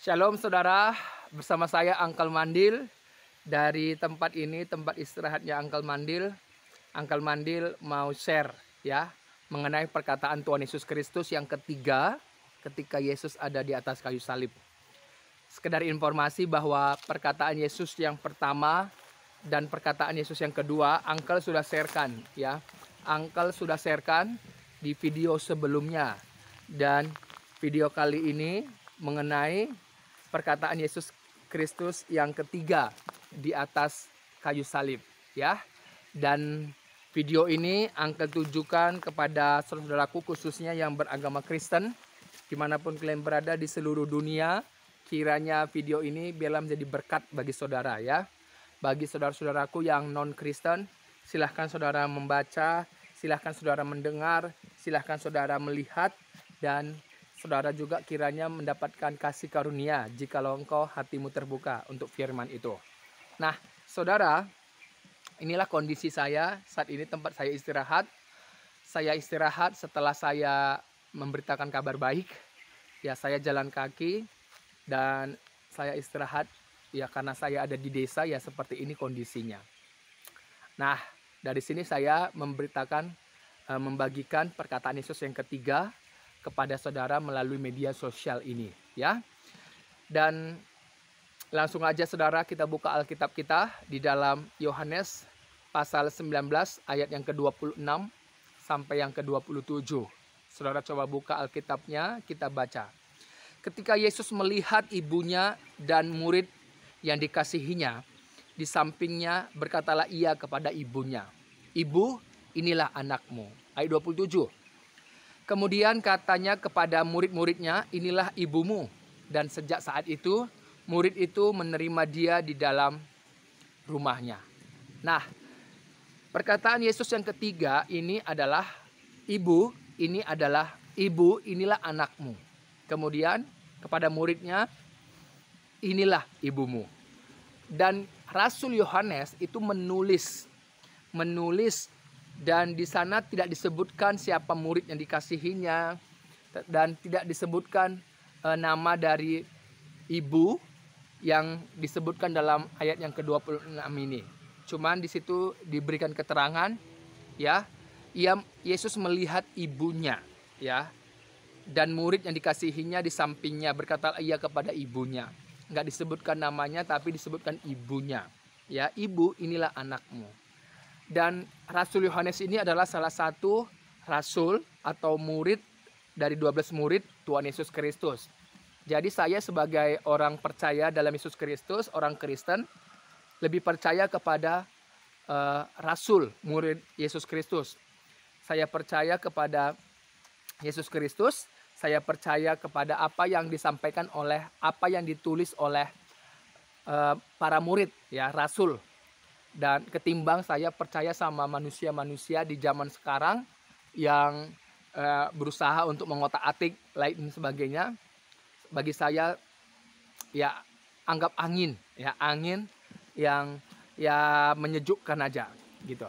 Shalom saudara, bersama saya Uncle Mandil. Dari tempat ini, tempat istirahatnya Uncle Mandil. Uncle Mandil mau share ya mengenai perkataan Tuhan Yesus Kristus yang ketiga ketika Yesus ada di atas kayu salib. Sekedar informasi bahwa perkataan Yesus yang pertama dan perkataan Yesus yang kedua Uncle sudah sharekan ya. Uncle sudah sharekan di video sebelumnya, dan video kali ini mengenai perkataan Yesus Kristus yang ketiga di atas kayu salib ya. Dan video ini Uncle tujukan kepada saudaraku khususnya yang beragama Kristen dimanapun kalian berada di seluruh dunia. Kiranya video ini biarlah menjadi berkat bagi saudara ya. Bagi saudara-saudaraku yang non-Kristen, silahkan saudara membaca, silahkan saudara mendengar, silahkan saudara melihat, dan saudara juga kiranya mendapatkan kasih karunia jikalau engkau hatimu terbuka untuk firman itu. Nah, saudara, inilah kondisi saya saat ini, tempat saya istirahat. Saya istirahat setelah saya memberitakan kabar baik. Ya, saya jalan kaki dan saya istirahat ya karena saya ada di desa ya, seperti ini kondisinya. Nah, dari sini saya membagikan perkataan Yesus yang ketiga kepada saudara melalui media sosial ini ya. Dan langsung aja saudara, kita buka Alkitab kita di dalam Yohanes pasal 19 ayat yang ke-26 sampai yang ke-27. Saudara coba buka Alkitabnya, kita baca. Ketika Yesus melihat ibunya dan murid yang dikasihinya di sampingnya, berkatalah ia kepada ibunya, "Ibu, inilah anakmu." Ayat 27. Kemudian katanya kepada murid-muridnya, "Inilah ibumu." Dan sejak saat itu, murid itu menerima dia di dalam rumahnya. Nah, perkataan Yesus yang ketiga ini adalah, "Ibu, ini adalah ibu, inilah anakmu." Kemudian kepada muridnya, "Inilah ibumu." Dan Rasul Yohanes itu menulis dan di sana tidak disebutkan siapa murid yang dikasihinya dan tidak disebutkan nama dari ibu yang disebutkan dalam ayat yang ke-26 ini. Cuman di situ diberikan keterangan ya, Yesus melihat ibunya ya. Dan murid yang dikasihinya di sampingnya, berkata ia kepada ibunya. Nggak disebutkan namanya tapi disebutkan ibunya. Ya, "Ibu, inilah anakmu." Dan Rasul Yohanes ini adalah salah satu rasul atau murid dari 12 murid Tuhan Yesus Kristus. Jadi saya sebagai orang percaya dalam Yesus Kristus, orang Kristen, lebih percaya kepada rasul murid Yesus Kristus. Saya percaya kepada Yesus Kristus. Saya percaya kepada apa yang disampaikan oleh, apa yang ditulis oleh para murid ya, rasul. Dan ketimbang saya percaya sama manusia-manusia di zaman sekarang yang berusaha untuk mengotak-atik lain sebagainya. Bagi saya ya anggap angin yang ya menyejukkan aja gitu.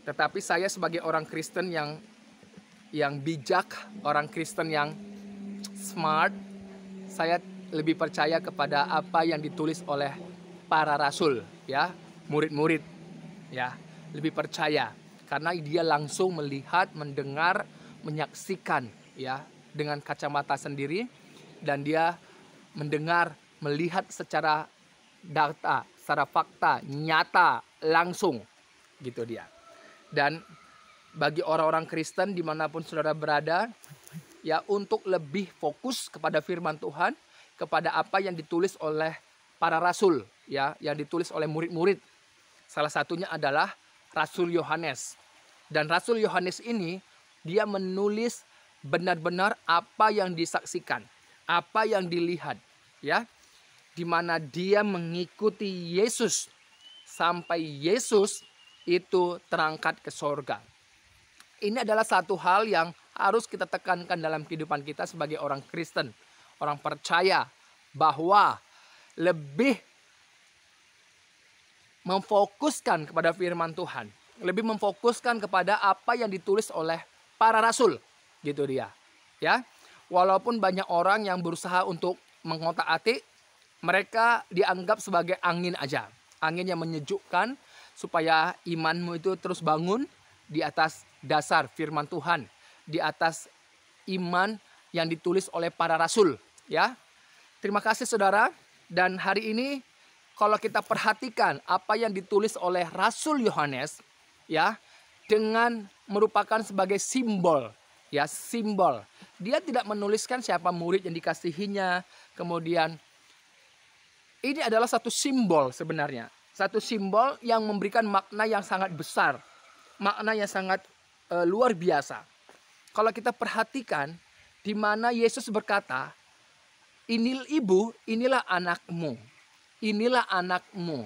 Tetapi saya sebagai orang Kristen yang bijak, orang Kristen yang smart, saya lebih percaya kepada apa yang ditulis oleh para rasul ya, murid-murid ya, lebih percaya karena dia langsung melihat, mendengar, menyaksikan ya dengan kacamata sendiri, dan dia mendengar, melihat secara data, secara fakta, nyata, langsung gitu dia. Dan bagi orang-orang Kristen dimanapun saudara berada ya, untuk lebih fokus kepada firman Tuhan, kepada apa yang ditulis oleh para rasul ya, yang ditulis oleh murid-murid. Salah satunya adalah Rasul Yohanes. Dan Rasul Yohanes ini dia menulis benar-benar apa yang disaksikan, apa yang dilihat ya, di mana dia mengikuti Yesus sampai Yesus itu terangkat ke sorga. Ini adalah satu hal yang harus kita tekankan dalam kehidupan kita sebagai orang Kristen, orang percaya, bahwa lebih memfokuskan kepada firman Tuhan, lebih memfokuskan kepada apa yang ditulis oleh para rasul, gitu dia. Ya, walaupun banyak orang yang berusaha untuk mengotak-atik, mereka dianggap sebagai angin aja. Angin yang menyejukkan supaya imanmu itu terus bangun di atas dasar firman Tuhan, di atas iman yang ditulis oleh para rasul, ya. Terima kasih saudara. Dan hari ini kalau kita perhatikan apa yang ditulis oleh Rasul Yohanes, ya, dengan merupakan sebagai simbol, ya, simbol. Dia tidak menuliskan siapa murid yang dikasihinya, kemudian ini adalah satu simbol sebenarnya. Satu simbol yang memberikan makna yang sangat besar. Makna yang sangat luar biasa. Kalau kita perhatikan di mana Yesus berkata, inilah anakmu. Inilah anakmu.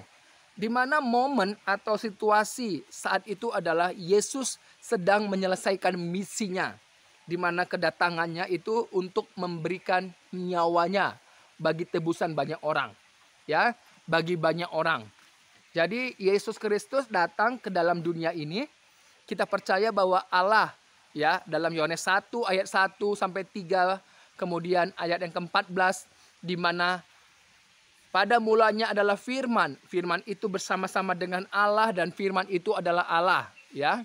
Di mana momen atau situasi saat itu adalah Yesus sedang menyelesaikan misinya. Di mana kedatangannya itu untuk memberikan nyawanya bagi tebusan banyak orang. Ya, bagi banyak orang. Jadi Yesus Kristus datang ke dalam dunia ini. Kita percaya bahwa Allah, ya, dalam Yohanes 1 ayat 1 sampai 3, kemudian ayat yang ke-14, di mana pada mulanya adalah firman. Firman itu bersama-sama dengan Allah dan firman itu adalah Allah, ya.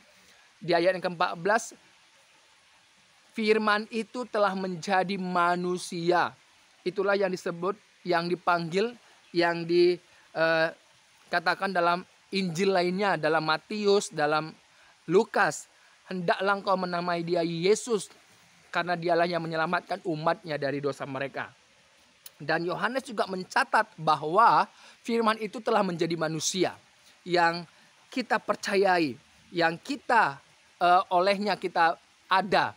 Di ayat yang ke-14, firman itu telah menjadi manusia. Itulah yang disebut, yang dipanggil, yang dikatakan dalam Injil lainnya, dalam Matius, dalam Lukas. Hendaklah engkau menamai dia Yesus, karena dialah yang menyelamatkan umatnya dari dosa mereka. Dan Yohanes juga mencatat bahwa firman itu telah menjadi manusia yang kita percayai, yang kita olehnya kita ada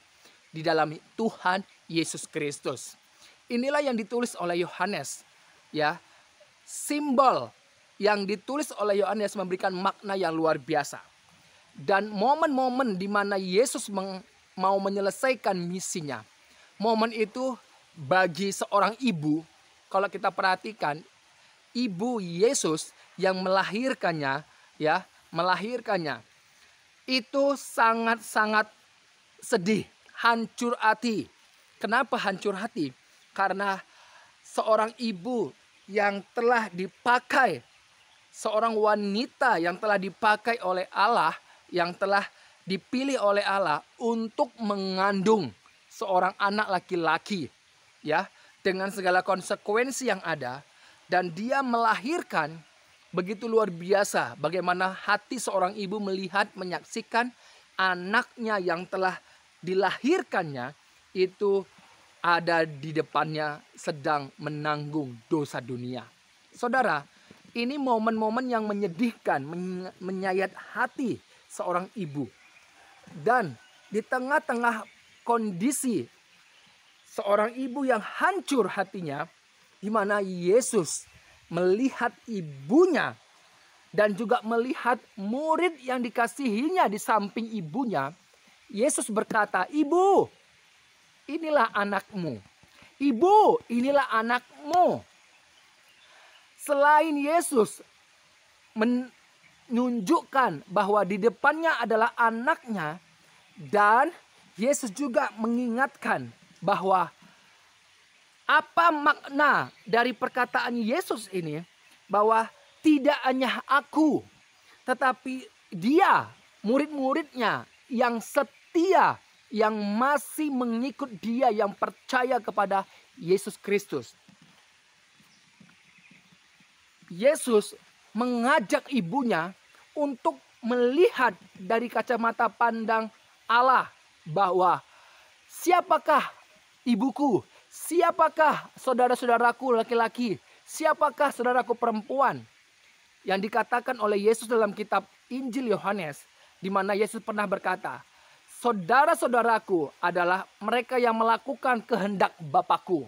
di dalam Tuhan Yesus Kristus. Inilah yang ditulis oleh Yohanes, ya. Simbol yang ditulis oleh Yohanes memberikan makna yang luar biasa. Dan momen-momen di mana Yesus mau menyelesaikan misinya. Momen itu bagi seorang ibu, kalau kita perhatikan, ibu Yesus yang melahirkannya, ya, melahirkannya itu sangat-sangat sedih, hancur hati. Kenapa hancur hati? Karena seorang ibu yang telah dipakai, seorang wanita yang telah dipakai oleh Allah, yang telah dipilih oleh Allah untuk mengandung seorang anak laki-laki, ya, dengan segala konsekuensi yang ada, dan dia melahirkan. Begitu luar biasa bagaimana hati seorang ibu melihat, menyaksikan anaknya yang telah dilahirkannya itu ada di depannya sedang menanggung dosa dunia. Saudara, ini momen-momen yang menyedihkan, menyayat hati seorang ibu. Dan di tengah-tengah kondisi seorang ibu yang hancur hatinya, di mana Yesus melihat ibunya dan juga melihat murid yang dikasihinya di samping ibunya, Yesus berkata, "Ibu, inilah anakmu. Ibu, inilah anakmu." Selain Yesus menunjukkan bahwa di depannya adalah anaknya, dan Yesus juga mengingatkan bahwa apa makna dari perkataan Yesus ini, bahwa tidak hanya aku, tetapi dia, murid-muridnya yang setia, yang masih mengikut dia, yang percaya kepada Yesus Kristus. Yesus mengajak ibunya untuk melihat dari kacamata pandang Allah, bahwa siapakah ibuku, siapakah saudara-saudaraku laki-laki, siapakah saudaraku perempuan, yang dikatakan oleh Yesus dalam kitab Injil Yohanes, di mana Yesus pernah berkata, saudara-saudaraku adalah mereka yang melakukan kehendak Bapakku.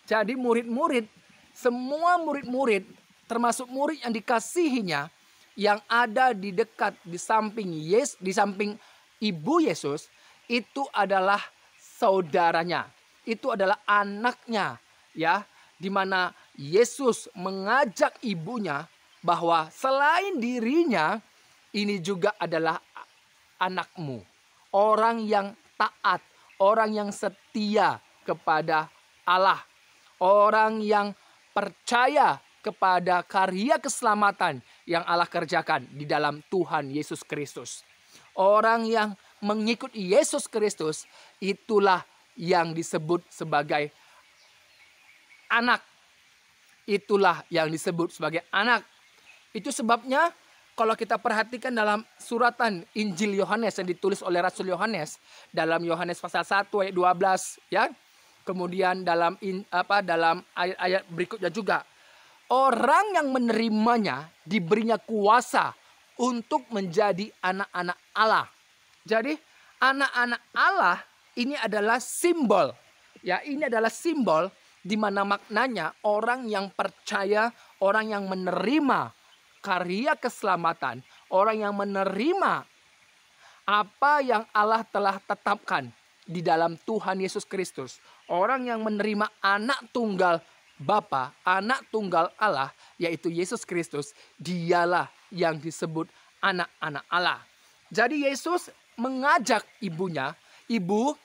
Jadi murid-murid, semua murid-murid, termasuk murid yang dikasihinya, yang ada di dekat, di samping Yesus, di samping ibu Yesus, itu adalah saudaranya, itu adalah anaknya, ya, di mana Yesus mengajak ibunya bahwa selain dirinya, ini juga adalah anakmu, orang yang taat, orang yang setia kepada Allah, Orang yang percaya kepada karya keselamatan yang Allah kerjakan di dalam Tuhan Yesus Kristus. Orang yang mengikuti Yesus Kristus, itulah yang disebut sebagai anak. Itulah yang disebut sebagai anak. Itu sebabnya kalau kita perhatikan dalam suratan Injil Yohanes yang ditulis oleh Rasul Yohanes, dalam Yohanes pasal 1 ayat 12, ya. Kemudian dalam ayat-ayat berikutnya juga, orang yang menerimanya diberinya kuasa untuk menjadi anak-anak Allah. Jadi anak-anak Allah ini adalah simbol. Ya, ini adalah simbol di mana maknanya orang yang percaya, orang yang menerima karya keselamatan, orang yang menerima apa yang Allah telah tetapkan di dalam Tuhan Yesus Kristus. Orang yang menerima anak tunggal Bapa, anak tunggal Allah, yaitu Yesus Kristus, dialah yang disebut anak-anak Allah. Jadi Yesus mengajak ibunya, ibu,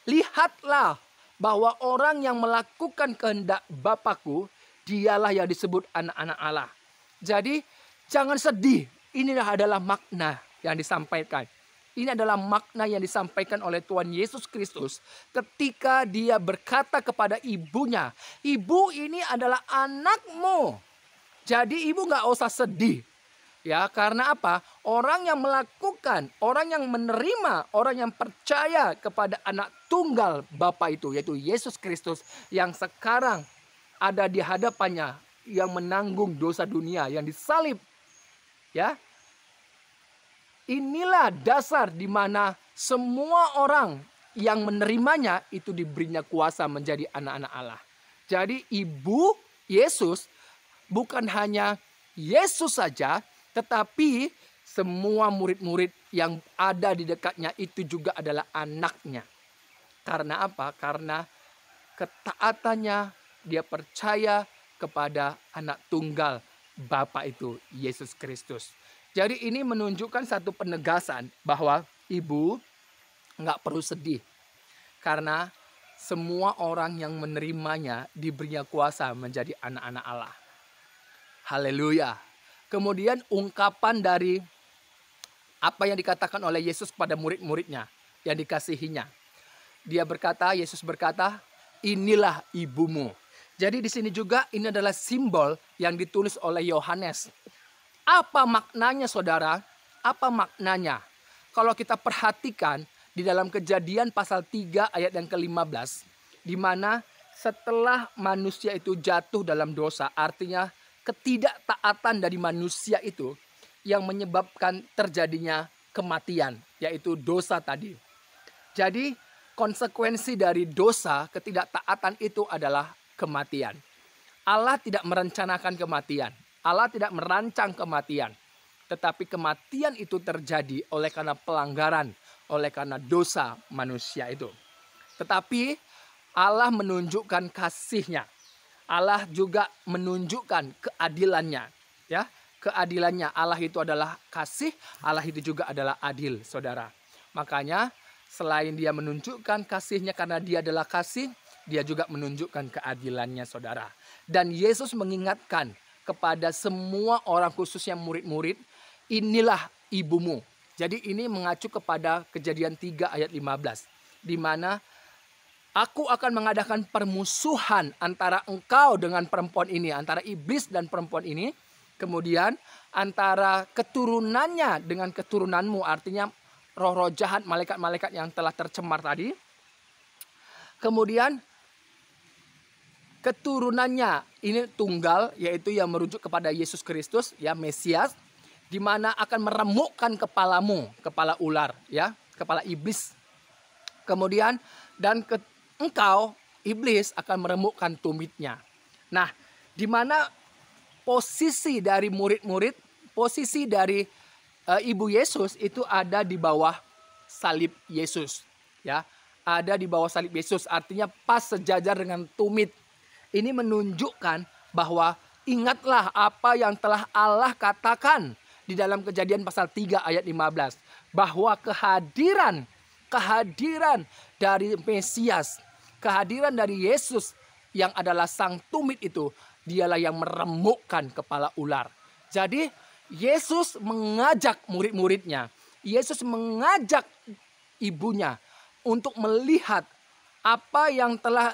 lihatlah bahwa orang yang melakukan kehendak Bapakku, dialah yang disebut anak-anak Allah. Jadi jangan sedih, inilah adalah makna yang disampaikan. Ini adalah makna yang disampaikan oleh Tuhan Yesus Kristus ketika dia berkata kepada ibunya, ibu ini adalah anakmu. Jadi ibu gak usah sedih. Ya, karena apa? Orang yang melakukan, orang yang menerima, orang yang percaya kepada anak tunggal Bapa itu, yaitu Yesus Kristus yang sekarang ada di hadapannya, yang menanggung dosa dunia, yang disalib. Ya, inilah dasar di mana semua orang yang menerimanya itu diberinya kuasa menjadi anak-anak Allah. Jadi ibu Yesus bukan hanya Yesus saja, tetapi semua murid-murid yang ada di dekatnya itu juga adalah anaknya. Karena apa? Karena ketaatannya, dia percaya kepada anak tunggal Bapa itu, Yesus Kristus. Jadi ini menunjukkan satu penegasan bahwa ibu nggak perlu sedih. Karena semua orang yang menerimanya diberinya kuasa menjadi anak-anak Allah. Haleluya. Kemudian ungkapan dari apa yang dikatakan oleh Yesus kepada murid-muridnya yang dikasihinya. Yesus berkata, inilah ibumu. Jadi di sini juga ini adalah simbol yang ditulis oleh Yohanes. Apa maknanya saudara? Apa maknanya? Kalau kita perhatikan di dalam Kejadian pasal 3 ayat yang ke-15. Di mana setelah manusia itu jatuh dalam dosa, artinya ketidaktaatan dari manusia itu yang menyebabkan terjadinya kematian, yaitu dosa tadi. Jadi konsekuensi dari dosa, ketidaktaatan itu adalah kematian. Allah tidak merencanakan kematian. Allah tidak merancang kematian. Tetapi kematian itu terjadi oleh karena pelanggaran, oleh karena dosa manusia itu. Tetapi Allah menunjukkan kasih-Nya. Allah juga menunjukkan keadilannya. Ya, keadilannya. Allah itu adalah kasih, Allah itu juga adalah adil, saudara. Makanya selain dia menunjukkan kasih-Nya karena dia adalah kasih, dia juga menunjukkan keadilannya, saudara. Dan Yesus mengingatkan kepada semua orang, khususnya murid-murid, inilah ibumu. Jadi ini mengacu kepada Kejadian 3 ayat 15. Di mana aku akan mengadakan permusuhan antara engkau dengan perempuan ini, antara iblis dan perempuan ini. Kemudian antara keturunannya dengan keturunanmu, artinya roh-roh jahat, malaikat-malaikat yang telah tercemar tadi. Kemudian keturunannya ini tunggal, yaitu yang merujuk kepada Yesus Kristus, ya, Mesias, di mana akan meremukkan kepalamu, kepala ular, ya, kepala iblis. Kemudian dan engkau, iblis, akan meremukkan tumitnya. Nah, di mana posisi dari murid-murid, posisi dari ibu Yesus itu ada di bawah salib Yesus, ya, ada di bawah salib Yesus, artinya pas sejajar dengan tumit. Ini menunjukkan bahwa ingatlah apa yang telah Allah katakan di dalam Kejadian pasal 3 ayat 15. Bahwa kehadiran dari Mesias, kehadiran dari Yesus yang adalah sang tumit itu, dialah yang meremukkan kepala ular. Jadi Yesus mengajak murid-muridnya, Yesus mengajak ibunya untuk melihat apa yang telah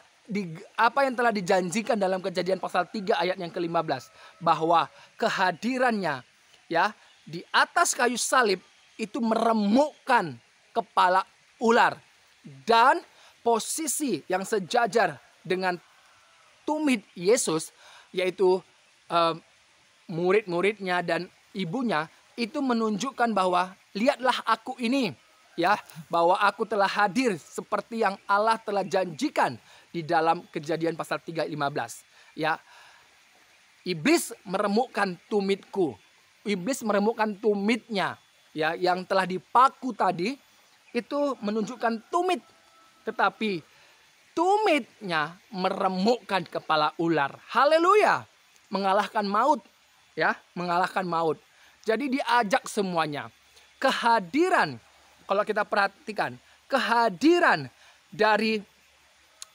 dijanjikan dalam Kejadian pasal 3 ayat yang ke-15, bahwa kehadirannya ya di atas kayu salib itu meremukkan kepala ular, dan posisi yang sejajar dengan tumit Yesus, yaitu murid-muridnya dan ibunya, itu menunjukkan bahwa lihatlah aku ini, ya, bahwa aku telah hadir seperti yang Allah telah janjikan di dalam Kejadian pasal 3:15. Ya, iblis meremukkan tumitku, iblis meremukkan tumitnya, ya, yang telah dipaku tadi itu menunjukkan tumit, tetapi tumitnya meremukkan kepala ular. Haleluya, mengalahkan maut, ya, mengalahkan maut. Jadi diajak semuanya. Kehadiran, kalau kita perhatikan, kehadiran dari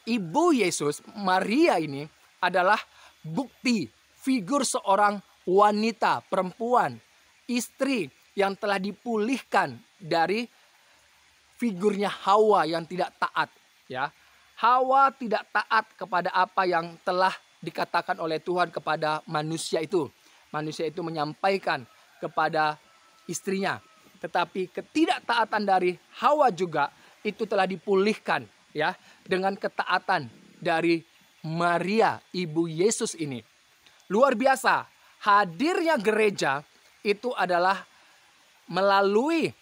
ibu Yesus, Maria ini adalah bukti figur seorang wanita, perempuan, istri yang telah dipulihkan dari figurnya Hawa yang tidak taat, ya. Hawa tidak taat kepada apa yang telah dikatakan oleh Tuhan kepada manusia itu. Manusia itu menyampaikan kepada istrinya, tetapi ketidaktaatan dari Hawa juga itu telah dipulihkan, ya, dengan ketaatan dari Maria, ibu Yesus ini. Luar biasa, hadirnya gereja itu adalah melalui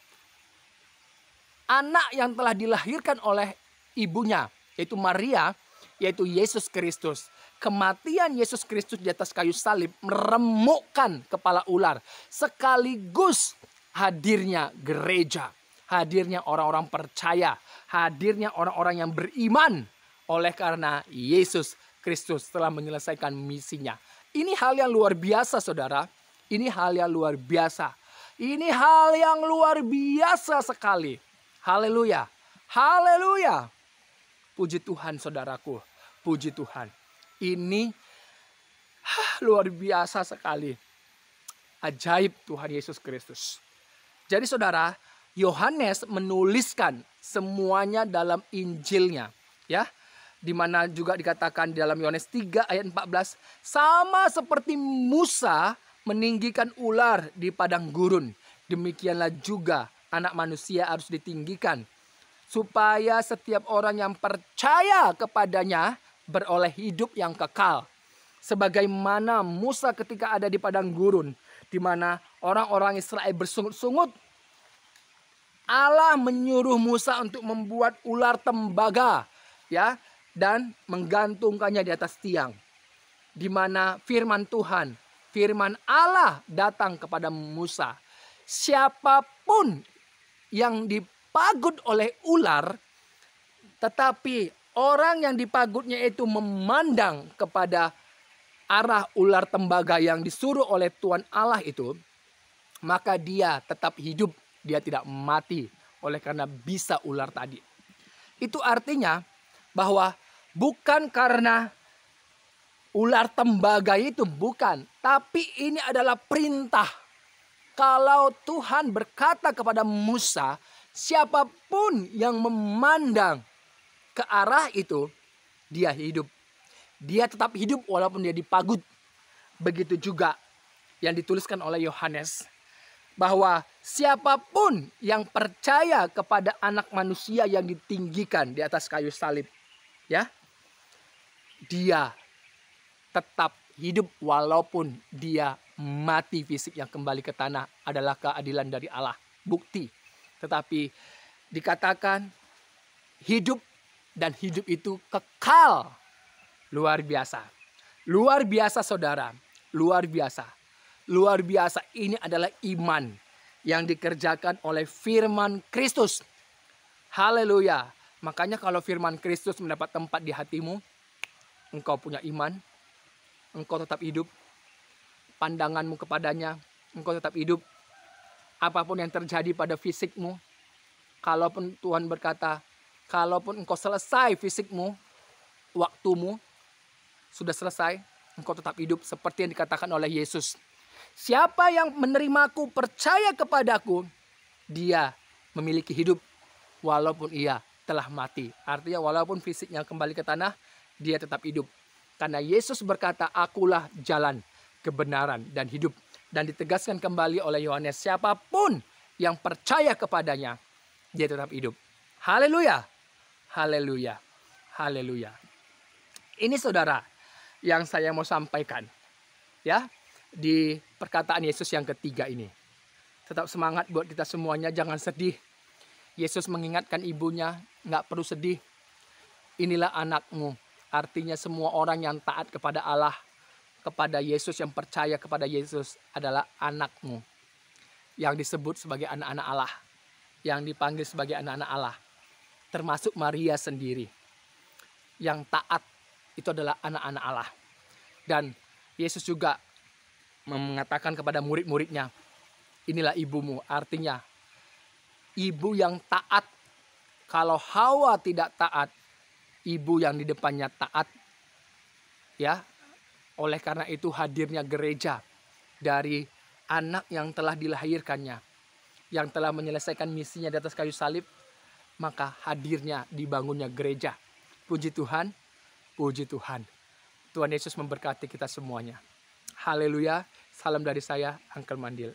anak yang telah dilahirkan oleh ibunya, yaitu Maria, yaitu Yesus Kristus. Kematian Yesus Kristus di atas kayu salib meremukkan kepala ular, sekaligus hadirnya gereja, hadirnya orang-orang percaya, hadirnya orang-orang yang beriman oleh karena Yesus Kristus telah menyelesaikan misinya. Ini hal yang luar biasa, saudara. Ini hal yang luar biasa. Ini hal yang luar biasa sekali. Haleluya. Haleluya. Puji Tuhan, saudaraku. Puji Tuhan. Ini luar biasa sekali. Ajaib Tuhan Yesus Kristus. Jadi saudara, Yohanes menuliskan semuanya dalam Injilnya, ya. Di mana juga dikatakan di dalam Yohanes 3 ayat 14, sama seperti Musa meninggikan ular di padang gurun, demikianlah juga anak manusia harus ditinggikan, supaya setiap orang yang percaya kepadanya beroleh hidup yang kekal. Sebagaimana Musa ketika ada di padang gurun, di mana orang-orang Israel bersungut-sungut, Allah menyuruh Musa untuk membuat ular tembaga, ya, dan menggantungkannya di atas tiang. Di mana firman Tuhan, firman Allah datang kepada Musa. Siapapun yang dipagut oleh ular, tetapi orang yang dipagutnya itu memandang kepada arah ular tembaga yang disuruh oleh Tuhan Allah itu, maka dia tetap hidup, dia tidak mati oleh karena bisa ular tadi. Itu artinya bahwa bukan karena ular tembaga itu, bukan, tapi ini adalah perintah. Kalau Tuhan berkata kepada Musa, siapapun yang memandang ke arah itu, dia hidup. Dia tetap hidup walaupun dia dipagut. Begitu juga yang dituliskan oleh Yohanes, bahwa siapapun yang percaya kepada anak manusia yang ditinggikan di atas kayu salib, ya, dia tetap hidup walaupun dia mati fisik. Yang kembali ke tanah adalah keadilan dari Allah, bukti. Tetapi dikatakan hidup, dan hidup itu kekal. Luar biasa. Luar biasa, saudara. Luar biasa. Luar biasa. Ini adalah iman yang dikerjakan oleh firman Kristus. Haleluya. Makanya kalau firman Kristus mendapat tempat di hatimu, engkau punya iman, engkau tetap hidup. Pandanganmu kepadanya, engkau tetap hidup. Apapun yang terjadi pada fisikmu, kalaupun Tuhan berkata, kalaupun engkau selesai fisikmu, waktumu, sudah selesai, engkau tetap hidup seperti yang dikatakan oleh Yesus. Siapa yang menerimaku, percaya kepadaku, dia memiliki hidup walaupun ia telah mati. Artinya walaupun fisiknya kembali ke tanah, dia tetap hidup. Karena Yesus berkata, akulah jalan, kebenaran, dan hidup. Dan ditegaskan kembali oleh Yohanes, siapapun yang percaya kepadanya, dia tetap hidup. Haleluya, haleluya, haleluya. Ini saudara yang saya mau sampaikan, ya, di perkataan Yesus yang ketiga ini. Tetap semangat buat kita semuanya, jangan sedih. Yesus mengingatkan ibunya, nggak perlu sedih. Inilah anakmu. Artinya semua orang yang taat kepada Allah, kepada Yesus, yang percaya kepada Yesus adalah anakmu. Yang disebut sebagai anak-anak Allah. Yang dipanggil sebagai anak-anak Allah. Termasuk Maria sendiri. Yang taat itu adalah anak-anak Allah. Dan Yesus juga mengatakan kepada murid-muridnya, inilah ibumu. Artinya ibu yang taat. Kalau Hawa tidak taat, ibu yang di depannya taat. Ya. Oleh karena itu hadirnya gereja dari anak yang telah dilahirkannya, yang telah menyelesaikan misinya di atas kayu salib, maka hadirnya dibangunnya gereja. Puji Tuhan, puji Tuhan. Tuhan Yesus memberkati kita semuanya. Haleluya. Salam dari saya, Uncle Mandil.